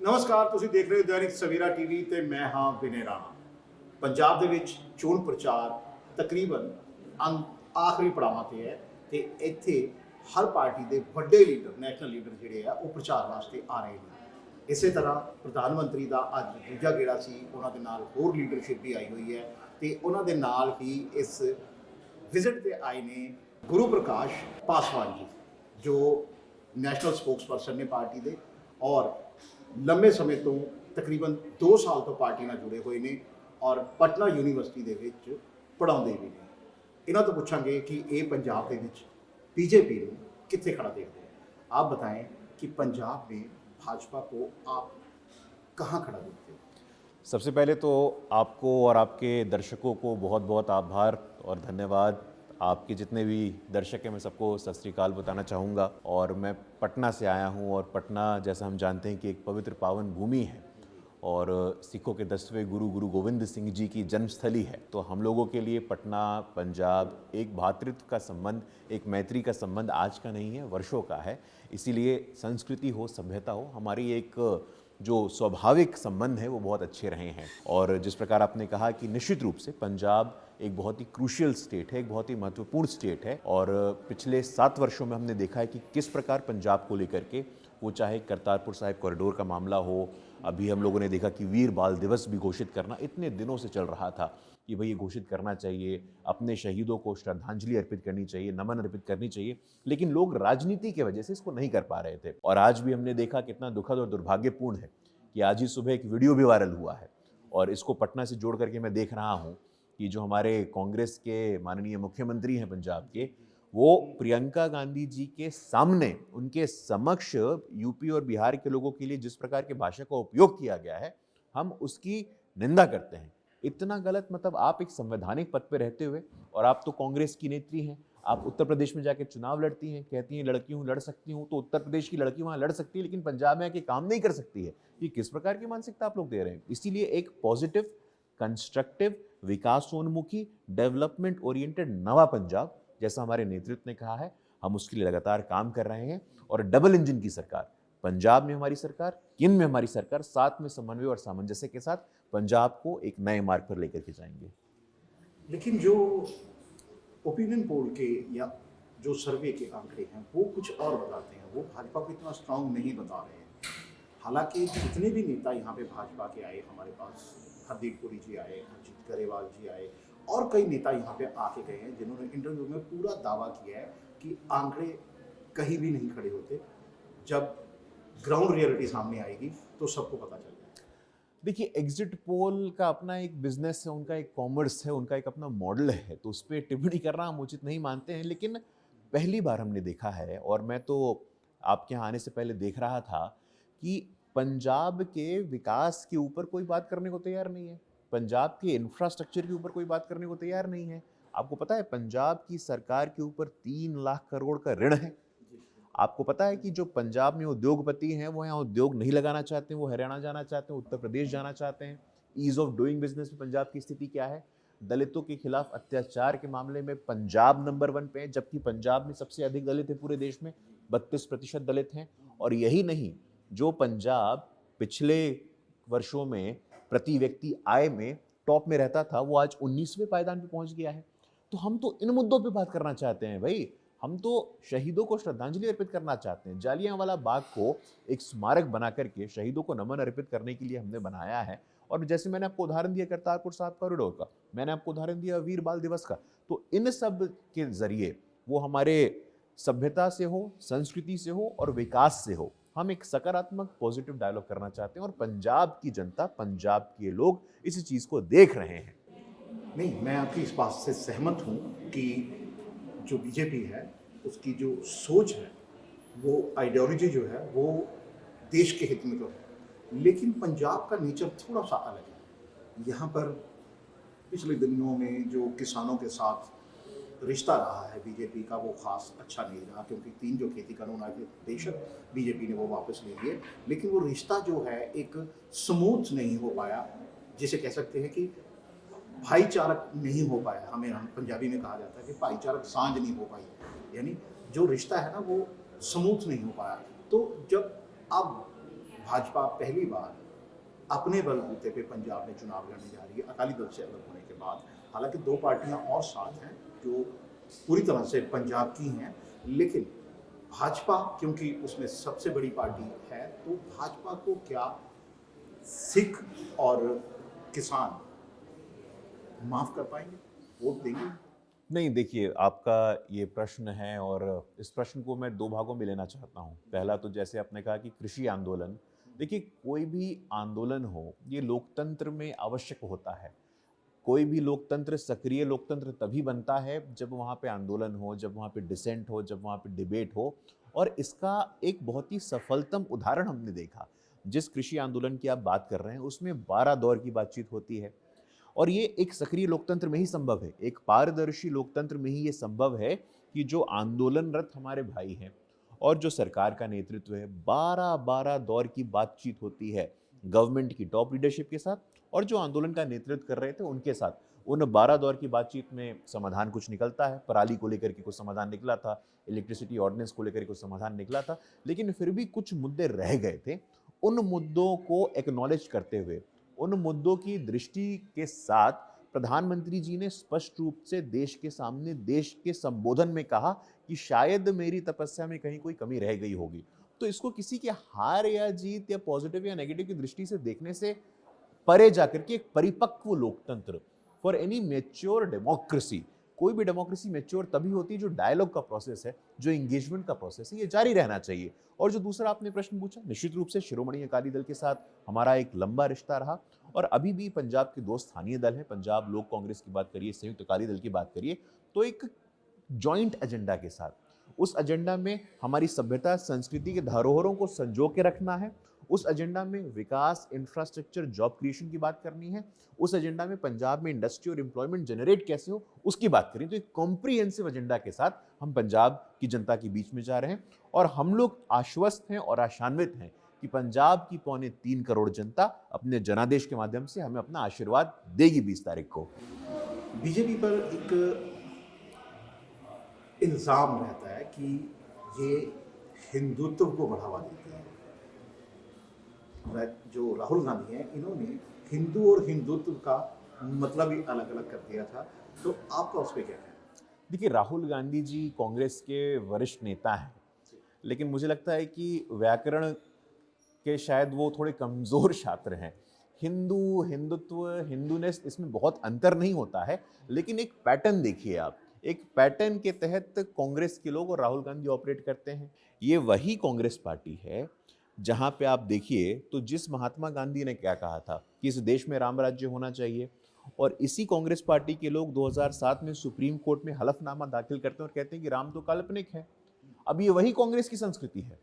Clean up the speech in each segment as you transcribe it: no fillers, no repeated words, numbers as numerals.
ਨਮਸਕਾਰ, ਤੁਸੀਂ ਦੇਖ ਰਹੇ ਹੋ ਦੈਨਿਕ ਸਵੇਰਾ ਟੀਵੀ ਤੇ ਮੈਂ ਹਾਂ ਵਿਨੇ ਰਾਣਾ। ਪੰਜਾਬ ਦੇ ਵਿੱਚ ਚੋਣ ਪ੍ਰਚਾਰ ਤਕਰੀਬਨ ਆਖਰੀ ਪੜਾਵਾਂ ਤੇ ਹੈ ਤੇ ਇੱਥੇ ਹਰ ਪਾਰਟੀ ਦੇ ਵੱਡੇ ਲੀਡਰ, ਨੈਸ਼ਨਲ ਲੀਡਰ ਜਿਹੜੇ ਆ ਉਹ ਪ੍ਰਚਾਰ ਵਾਸਤੇ ਆ ਰਹੇ ਨੇ। ਇਸੇ ਤਰ੍ਹਾਂ ਪ੍ਰਧਾਨ ਮੰਤਰੀ ਦਾ ਅੱਜ ਦੂਜਾ ਗੇੜਾ ਸੀ, ਉਹਨਾਂ ਦੇ ਨਾਲ ਹੋਰ ਲੀਡਰਸ਼ਿਪ ਵੀ ਆਈ ਹੋਈ ਹੈ ਤੇ ਉਹਨਾਂ ਦੇ ਨਾਲ ਹੀ ਇਸ ਵਿਜ਼ਿਟ ਤੇ ਆਏ ਨੇ ਗੁਰੂ ਪ੍ਰਕਾਸ਼ ਪਾਸਵਾਨ ਜੀ, ਜੋ ਨੈਸ਼ਨਲ ਸਪੋਕਸਪਰਸਨ ਨੇ ਪਾਰਟੀ ਦੇ ਔਰ ਲੰਬੇ ਸਮੇਂ ਤੋਂ ਤਕਰੀਬਨ 2 ਸਾਲ ਤੋਂ ਪਾਰਟੀ ਨਾਲ ਜੁੜੇ ਹੋਏ ਨੇ ਔਰ ਪਟਨਾ ਯੂਨੀਵਰਸਿਟੀ ਦੇ ਵਿੱਚ ਪੜ੍ਹਾਉਂਦੇ ਵੀ ਨੇ। ਇਹਨਾਂ ਤੋਂ ਪੁੱਛਾਂਗੇ ਕਿ ਇਹ ਪੰਜਾਬ ਦੇ ਵਿੱਚ बीजेपी ਨੂੰ कितने खड़ा देखते हैं। आप बताएं कि पंजाब में भाजपा को आप कहाँ खड़ा देखते हो। सबसे पहले तो आपको और आपके दर्शकों को बहुत बहुत आभार और धन्यवाद। आपके जितने भी दर्शक हैं मैं सबको सत श्री अकाल बताना चाहूँगा। और मैं पटना से आया हूँ और पटना जैसा हम जानते हैं कि एक पवित्र पावन भूमि है और सिखों के 10वें गुरु गुरु गोविंद सिंह जी की जन्मस्थली है। तो हम लोगों के लिए पटना पंजाब एक भ्रातृत्व का संबंध, एक मैत्री का संबंध आज का नहीं है, वर्षों का है। इसीलिए संस्कृति हो, सभ्यता हो, हमारी एक जो स्वाभाविक संबंध है वो बहुत अच्छे रहे हैं। और जिस प्रकार आपने कहा कि निश्चित रूप से पंजाब एक बहुत ही क्रूशियल स्टेट है, एक बहुत ही महत्वपूर्ण स्टेट है। और पिछले 7 वर्षों में हमने देखा है कि किस प्रकार पंजाब को लेकर के, वो चाहे करतारपुर साहिब कॉरिडोर का मामला हो, अभी हम लोगों ने देखा कि वीर बाल दिवस भी घोषित करना इतने दिनों से चल रहा था कि भाई ये घोषित करना चाहिए, अपने शहीदों को श्रद्धांजलि अर्पित करनी चाहिए, नमन अर्पित करनी चाहिए, लेकिन लोग राजनीति की वजह से इसको नहीं कर पा रहे थे। और आज भी हमने देखा कितना दुखद और दुर्भाग्यपूर्ण है कि आज ही सुबह एक वीडियो भी वायरल हुआ है और इसको पटना से जोड़ करके मैं देख रहा हूँ कि जो हमारे कांग्रेस के माननीय मुख्यमंत्री हैं पंजाब के, वो प्रियंका गांधी जी के सामने, उनके समक्ष यूपी और बिहार के लोगों के लिए जिस प्रकार की भाषा का उपयोग किया गया है, हम उसकी निंदा करते हैं। इतना गलत, मतलब आप एक संवैधानिक पद पे रहते हुए, और आप तो कांग्रेस की नेत्री हैं, आप उत्तर प्रदेश में जाके चुनाव लड़ती हैं, कहती हैं लड़की हूँ लड़ सकती हूँ, तो उत्तर प्रदेश की लड़की वहाँ लड़ सकती है लेकिन पंजाब में आके काम नहीं कर सकती है। ये किस प्रकार की मानसिकता आप लोग दे रहे हैं। इसीलिए एक पॉजिटिव, कंस्ट्रक्टिव, विकासोन्मुखी, डेवलपमेंट ओरिएंटेड नवा पंजाब, जैसा हमारे नेतृत्व ने कहा है, हम उसके लिए लगातार काम कर रहे हैं। और डबल इंजन की सरकार, पंजाब में हमारी सरकार, केंद्र में हमारी सरकार, साथ में समन्वय और सामंजस्य के साथ पंजाब को एक नए मार्ग पर लेकर के जाएंगे। लेकिन जो ओपिनियन पोल के या जो सर्वे के आंकड़े हैं वो कुछ और बताते हैं, वो भाजपा को इतना स्ट्रांग नहीं बता रहे हैं। हालांकि जितने भी नेता यहाँ पे भाजपा के आए, हमारे पास हरदीप पुरी जी आए, अजीत गरेवाल जी आए और कई नेता यहाँ पे आके गए हैं जिन्होंने इंटरव्यू में पूरा दावा किया है कि आंकड़े कहीं भी नहीं खड़े होते, जब ग्राउंड रियलिटी सामने आएगी तो सबको पता चल जाएगा। देखिए, एग्जिट पोल का अपना एक बिजनेस है, उनका एक कॉमर्स है, उनका एक अपना मॉडल है, तो उस पर टिप्पणी करना हम उचित नहीं मानते हैं। लेकिन पहली बार हमने देखा है, और मैं तो आपके यहाँ आने से पहले देख रहा था कि पंजाब के विकास के ऊपर कोई बात करने को तैयार नहीं है, पंजाब के इंफ्रास्ट्रक्चर के ऊपर कोई बात करने को तैयार नहीं है। आपको पता है पंजाब की सरकार के ऊपर 3 लाख करोड़ का ऋण है। आपको पता है कि जो पंजाब में उद्योगपति हैं वो यहाँ उद्योग नहीं लगाना चाहते हैं, वो हरियाणा जाना चाहते हैं, उत्तर प्रदेश जाना चाहते हैं। ईज ऑफ डूइंग बिजनेस में पंजाब की स्थिति क्या है। दलितों के खिलाफ अत्याचार के मामले में पंजाब नंबर 1 पे है, जबकि पंजाब में सबसे अधिक दलित है पूरे देश में, 32% दलित हैं। और यही नहीं, जो पंजाब पिछले वर्षों में प्रति व्यक्ति आय में टॉप में रहता था, वो आज 19वें पायदान पे पहुंच गया है। तो हम तो इन मुद्दों पे बात करना चाहते हैं भाई, हम तो शहीदों को श्रद्धांजलि अर्पित करना चाहते हैं। जालियांवाला बाग को एक स्मारक बना करके शहीदों को नमन अर्पित करने के लिए हमने बनाया है। और जैसे मैंने आपको उदाहरण दिया करतारपुर साहिब कॉरिडोर का, मैंने आपको उदाहरण दिया वीर बाल दिवस का, तो इन सब के जरिए वो हमारे सभ्यता से हो, संस्कृति से हो और विकास से हो, हम एक सकारात्मक पॉजिटिव डायलॉग करना चाहते हैं। और पंजाब की जनता, पंजाब के लोग इस चीज़ को देख रहे हैं। नहीं, मैं आपकी इस बात से सहमत हूँ कि जो बीजेपी है उसकी जो सोच है, वो आइडियोलॉजी जो है वो देश के हित में तो है, लेकिन पंजाब का नेचर थोड़ा सा अलग है। यहाँ पर पिछले दिनों में जो किसानों के साथ रिश्ता रहा है बीजेपी का, वो खास अच्छा नहीं रहा, क्योंकि 3 जो खेती कानून आए थे बेशक बीजेपी ने वो वापस ले लिए, लेकिन वो रिश्ता जो है एक स्मूथ नहीं हो पाया, जिसे कह सकते हैं कि भाईचारक नहीं हो पाया। हमें हम पंजाबी में कहा जाता है कि भाईचारक सांझ नहीं हो पाई, यानी जो रिश्ता है ना वो स्मूथ नहीं हो पाया। तो जब आप भाजपा पहली बार अपने बलबूते पे पंजाब में चुनाव लड़ने जा रही है अकाली दल से अलग होने के बाद। हालांकि दो पार्टियां और साथ हैं जो पूरी तरह से पंजाब की हैं, लेकिन भाजपा क्योंकि उसमें सबसे बड़ी पार्टी है, तो भाजपा को क्या सिख और किसान माफ कर पाएंगे, वोट देंगे? नहीं, देखिए आपका ये प्रश्न है और इस प्रश्न को मैं दो भागों में लेना चाहता हूँ। पहला तो जैसे आपने कहा कि कृषि आंदोलन, देखिए कोई भी आंदोलन हो ये लोकतंत्र में आवश्यक होता है। कोई भी लोकतंत्र सक्रिय लोकतंत्र तभी बनता है जब वहाँ पे आंदोलन हो, जब वहाँ पे डिसेंट हो, जब वहाँ पे डिबेट हो। और इसका एक बहुत ही सफलतम उदाहरण हमने देखा। जिस कृषि आंदोलन की आप बात कर रहे हैं उसमें 12 दौर की बातचीत होती है और ये एक सक्रिय लोकतंत्र में ही संभव है, एक पारदर्शी लोकतंत्र में ही ये संभव है कि जो आंदोलनरत हमारे भाई हैं और जो सरकार का नेतृत्व है, 12 दौर की बातचीत होती है गवर्नमेंट की टॉप लीडरशिप के साथ और जो आंदोलन का नेतृत्व कर रहे थे उनके साथ। उन 12 दौर की बातचीत में समाधान कुछ निकलता है, पराली को लेकर के कुछ समाधान निकला था, इलेक्ट्रिसिटी ऑर्डिनेंस को लेकर के कुछ समाधान निकला था, लेकिन फिर भी कुछ मुद्दे रह गए थे। उन मुद्दों को एक्नॉलेज करते हुए, उन मुद्दों की दृष्टि के साथ प्रधानमंत्री जी ने स्पष्ट रूप से देश के सामने देश के संबोधन में कहा कि शायद मेरी तपस्या में कहीं कोई कमी रह गई होगी। तो इसको किसी के हार या जीत या पॉजिटिव या नेगेटिव की दृष्टि से देखने से परे जाकर के एक परिपक्व लोकतंत्र, फॉर एनी मैच्योर डेमोक्रेसी, कोई भी डेमोक्रेसी मैच्योर तभी होती है जो डायलॉग का प्रोसेस है, जो एंगेजमेंट का प्रोसेस है, ये जारी रहना चाहिए। और जो दूसरा आपने प्रश्न पूछा, निश्चित रूप से शिरोमणि अकाली दल के साथ हमारा एक लंबा रिश्ता रहा और अभी भी पंजाब के दो स्थानीय दल हैं, पंजाब लोक कांग्रेस की बात करिए, संयुक्त अकाली दल की बात करिए, तो एक जॉइंट एजेंडा के साथ, उस एजेंडा में हमारी सभ्यता संस्कृति के धरोहरों को संजो के रखना है, उस एजेंडा में विकास, इंफ्रास्ट्रक्चर, जॉब क्रिएशन की बात करनी है, उस एजेंडा में पंजाब में इंडस्ट्री और एम्प्लॉयमेंट जनरेट कैसे हो उसकी बात करें। तो एक कॉम्प्रिहेंसिव एजेंडा के साथ हम पंजाब की जनता के बीच में जा रहे हैं और हम लोग आश्वस्त हैं और आशान्वित हैं कि पंजाब की 3.25 करोड़ जनता अपने जनादेश के माध्यम से हमें अपना आशीर्वाद देगी 20 तारीख को। बीजेपी पर एक इल्ज़ाम रहता है कि ये हिंदुत्व को बढ़ावा देती है। जो राहुल गांधी हैं, इन्होंने हिंदू और हिंदुत्व का मतलब ही अलग अलग कर दिया था, तो आपका उस पर क्या कहना है? देखिए, राहुल गांधी जी कांग्रेस के वरिष्ठ नेता हैं, लेकिन मुझे लगता है कि व्याकरण के शायद वो थोड़े कमज़ोर छात्र हैं। हिंदू, हिंदुत्व, हिंदूनेस, इसमें बहुत अंतर नहीं होता है, लेकिन एक पैटर्न देखिए आप, एक पैटर्न के तहत कांग्रेस के लोग और राहुल गांधी ऑपरेट करते हैं। ये वही कांग्रेस पार्टी है जहाँ पे आप देखिए तो जिस महात्मा गांधी ने क्या कहा था कि इस देश में राम राज्य होना चाहिए, और इसी कांग्रेस पार्टी के लोग 2007 में सुप्रीम कोर्ट में हलफनामा दाखिल करते हैं और कहते हैं कि राम तो काल्पनिक है। अब ये वही कांग्रेस की संस्कृति है।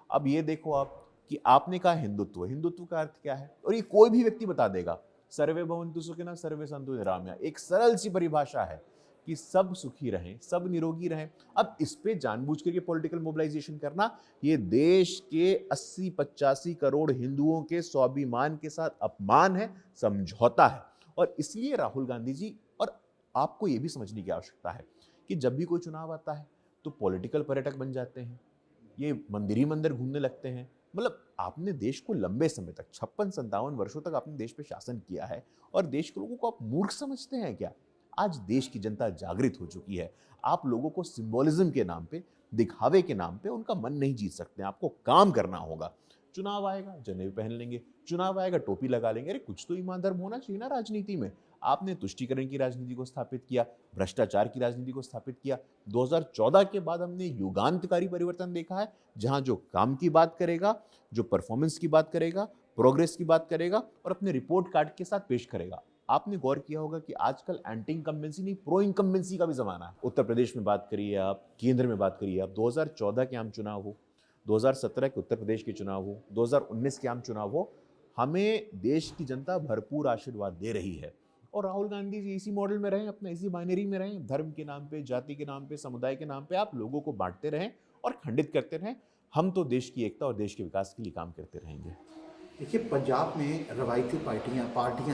अब ये देखो आप कि आपने कहा हिंदुत्व, हिंदुत्व का अर्थ क्या है, और ये कोई भी व्यक्ति बता देगा, सर्वे भवन्तु सुखिनः सर्वे सन्तु निरामया, एक सरल सी परिभाषा है कि सब सुखी रहें, सब निरोगी रहें। अब इस पे जानबूझ करके पॉलिटिकल मोबिलाइजेशन करना, ये देश के 80-85 करोड़ हिंदुओं के स्वाभिमान के साथ अपमान है, समझौता है। और इसलिए राहुल गांधी जी, और आपको ये भी समझने की आवश्यकता है कि जब भी कोई चुनाव आता है तो पॉलिटिकल पर्यटक बन जाते हैं, ये मंदिर ही मंदिर घूमने लगते हैं। मतलब आपने देश को लंबे समय तक 56-57 वर्षों तक आपने देश पे शासन किया है और देश के लोगों को आप मूर्ख समझते हैं क्या? आज देश की जनता जागृत हो चुकी है। आप लोगों को सिंबोलिज्म के नाम पे, दिखावे के नाम पे उनका मन नहीं जीत सकते। आपको काम करना होगा। चुनाव आएगा जनेऊ पहन लेंगे, चुनाव आएगा टोपी लगा लेंगे। अरे कुछ तो ईमान धर्म होना चाहिए ना राजनीति में। आपने तुष्टीकरण की राजनीति को स्थापित किया, भ्रष्टाचार की राजनीति को स्थापित किया। 2014 के बाद हमने युगांतकारी परिवर्तन देखा है, जहां जो काम की बात करेगा, जो परफॉर्मेंस की बात करेगा, प्रोग्रेस की बात करेगा और अपने रिपोर्ट कार्ड के साथ पेश करेगा। आपने गौर किया होगा कि आजकल एंटी इनकम्बेंसी नहीं, प्रो इनकम्बेंसी का भी जमाना है। उत्तर प्रदेश में बात करिए आप, केंद्र में बात करिए आप, 2014 के आम चुनाव हो, 2017 के उत्तर प्रदेश के चुनाव हो, 2019 के आम चुनाव हो, हमें देश की जनता भरपूर आशीर्वाद दे रही है। और राहुल गांधी जी इसी मॉडल में रहें, अपना इसी बाइनरी में रहें, धर्म के नाम पे, जाति के नाम पे, समुदाय के नाम पे आप लोगों को बांटते रहें और खंडित करते रहें। हम तो देश की एकता और देश के विकास के लिए काम करते रहेंगे। देखिए, पंजाब में रवायती पार्टियां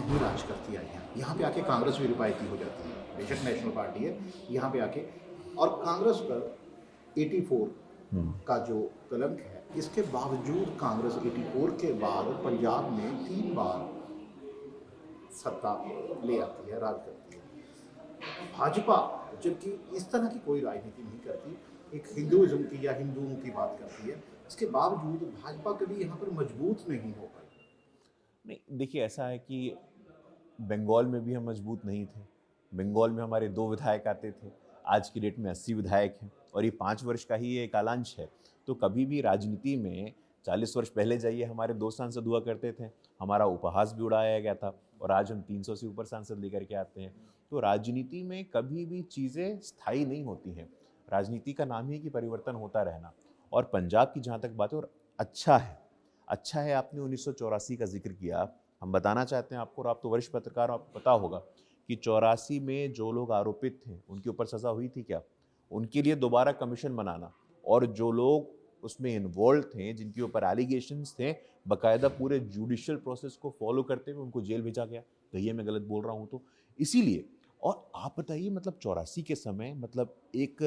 ही राज करती आई हैं। यहाँ पे आके कांग्रेस भी रवायती हो जाती है, बेशक नेशनल पार्टी है, यहाँ पे आके, और कांग्रेस पर 84 का जो कलंक है, इसके बावजूद कांग्रेस 84 के बाद पंजाब में 3 बार सत्ता ले आती है, राज करती है। भाजपा जबकि इस तरह की कोई राजनीति नहीं करती, एक हिंदुइज्म की या हिंदुओं की बात करती है, इसके बावजूद भाजपा कभी यहाँ पर मजबूत नहीं हो पाई। नहीं, देखिए ऐसा है कि बंगाल में भी हम मजबूत नहीं थे। बंगाल में हमारे 2 विधायक आते थे, आज की डेट में 80 विधायक हैं और ये 5 वर्ष का ही एक कालांश है। तो कभी भी राजनीति में 40 वर्ष पहले जाइए, हमारे 2 सांसद हुआ करते थे, हमारा उपहास भी उड़ाया गया था और आज हम 300 से ऊपर सांसद लेकर के आते हैं। तो राजनीति में कभी भी चीज़ें स्थायी नहीं होती हैं। राजनीति का नाम ही है कि परिवर्तन होता रहना। और पंजाब की जहाँ तक बात है, और अच्छा है आपने 1984 का जिक्र किया। हम बताना चाहते हैं आपको, और आप तो वरिष्ठ पत्रकार, आपको पता होगा कि 84 में जो लोग आरोपित थे उनके ऊपर सज़ा हुई थी क्या? उनके लिए दोबारा कमीशन बनाना, और जो लोग उसमें इन्वॉल्व थे, जिनके ऊपर एलिगेशंस थे, बाकायदा पूरे जुडिशियल प्रोसेस को फॉलो करते हुए उनको जेल भेजा गया। कहिए मैं गलत बोल रहा हूँ तो। इसीलिए, और आप बताइए, मतलब 84 के समय, मतलब एक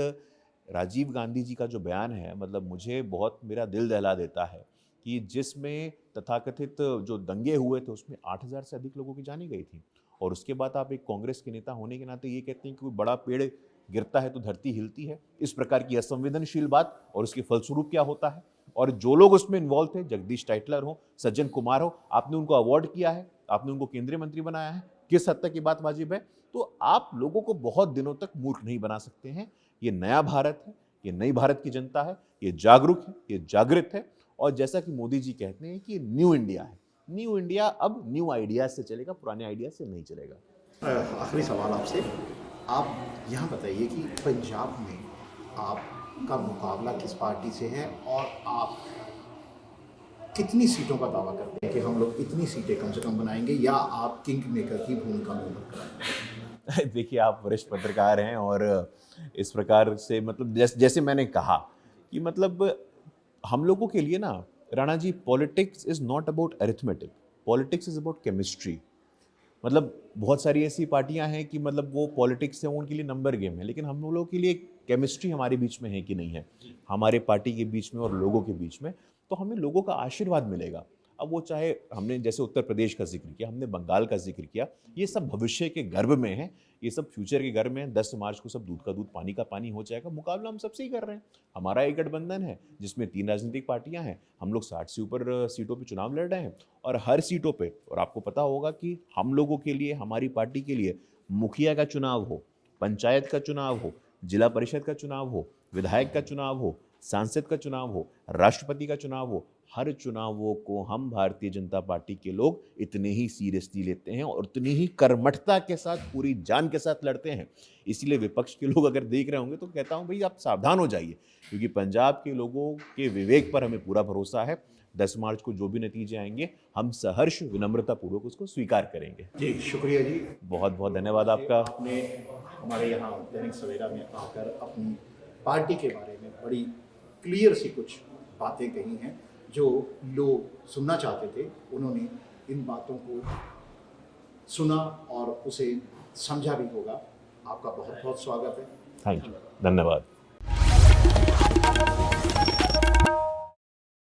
राजीव गांधी जी का जो बयान है, मतलब मुझे बहुत, मेरा दिल दहला देता है कि जिसमें तथाकथित जो दंगे हुए थे उसमें 8000 से अधिक लोगों की जानें गई थी। और उसके बाद आप एक कांग्रेस के नेता होने के नाते ये कहते हैं कि कोई बड़ा पेड़ गिरता है तो धरती हिलती है। इस प्रकार की असंवेदनशील बात, और उसके फलस्वरूप क्या होता है। और जो लोग उसमें इन्वॉल्व थे, जगदीश टाइटलर हो, सज्जन कुमार हो, आपने उनको अवार्ड किया है, आपने उनको केंद्रीय मंत्री बनाया है, किस हद तक ये बात वाजिब है? तो आप लोगों को बहुत दिनों तक मूर्ख नहीं बना सकते हैं। ये नया भारत है, ये नई भारत की जनता है, ये जागरूक है, ये जागृत है। और जैसा कि मोदी जी कहते हैं कि न्यू इंडिया है, न्यू इंडिया अब न्यू आइडियाज से चलेगा, पुराने आइडियाज से नहीं चलेगा। आखिरी सवाल आपसे, आप यहाँ बताइए कि पंजाब में आपका मुकाबला किस पार्टी से है और आप कितनी सीटों का दावा करते हैं कि हम लोग इतनी सीटें कम से कम बनाएंगे, या आप किंग मेकर की भूमिका में कराएंगे? देखिए, आप वरिष्ठ पत्रकार हैं और इस प्रकार से, मतलब जैसे मैंने कहा कि मतलब हम लोगों के लिए ना Rana ji, politics is not about arithmetic, politics is about chemistry. मतलब बहुत सारी ऐसी पार्टियां हैं कि मतलब वो पॉलिटिक्स है, उनके लिए नंबर गेम है, लेकिन हम लोगों के लिए केमिस्ट्री हमारे बीच में है कि नहीं है, हमारे पार्टी के बीच में और लोगों के बीच में, तो हमें लोगों का आशीर्वाद मिलेगा। अब वो चाहे हमने जैसे उत्तर प्रदेश का जिक्र किया, हमने बंगाल का जिक्र किया, ये सब भविष्य के गर्भ में है, ये सब फ्यूचर के गर्भ में है। 10 मार्च को सब दूध का दूध पानी का पानी हो जाएगा। मुकाबला हम सबसे ही कर रहे हैं। हमारा एक गठबंधन है जिसमें 3 राजनीतिक पार्टियां हैं, हम लोग 60 से ऊपर सीटों पे चुनाव लड़ रहे हैं, और हर सीटों पे, और आपको पता होगा कि हम लोगों के लिए, हमारी पार्टी के लिए, मुखिया का चुनाव हो, पंचायत का चुनाव हो, जिला परिषद का चुनाव हो, विधायक का चुनाव हो, सांसद का चुनाव हो, राष्ट्रपति का चुनाव हो, हर चुनावों को हम भारतीय जनता पार्टी के लोग इतने ही सीरियसली लेते हैं और उतनी ही कर्मठता के साथ, पूरी जान के साथ लड़ते हैं। इसीलिए विपक्ष के लोग अगर देख रहे होंगे तो कहता हूं भाई आप सावधान हो जाइए, क्योंकि पंजाब के लोगों के विवेक पर हमें पूरा भरोसा है। 10 मार्च को जो भी नतीजे आएंगे, हम सहर्ष विनम्रता पूर्वक उसको स्वीकार करेंगे। जी शुक्रिया जी, बहुत बहुत धन्यवाद आपका। आपने हमारे यहाँ दैनिक सवेरा में आकर अपनी पार्टी के बारे में बड़ी क्लियर सी कुछ बातें कही हैं जो लोग सुनना चाहते थे। उन्होंने इन बातों को सुना और उसे समझा भी होगा। आपका बहुत बहुत स्वागत है। थैंक यू, धन्यवाद।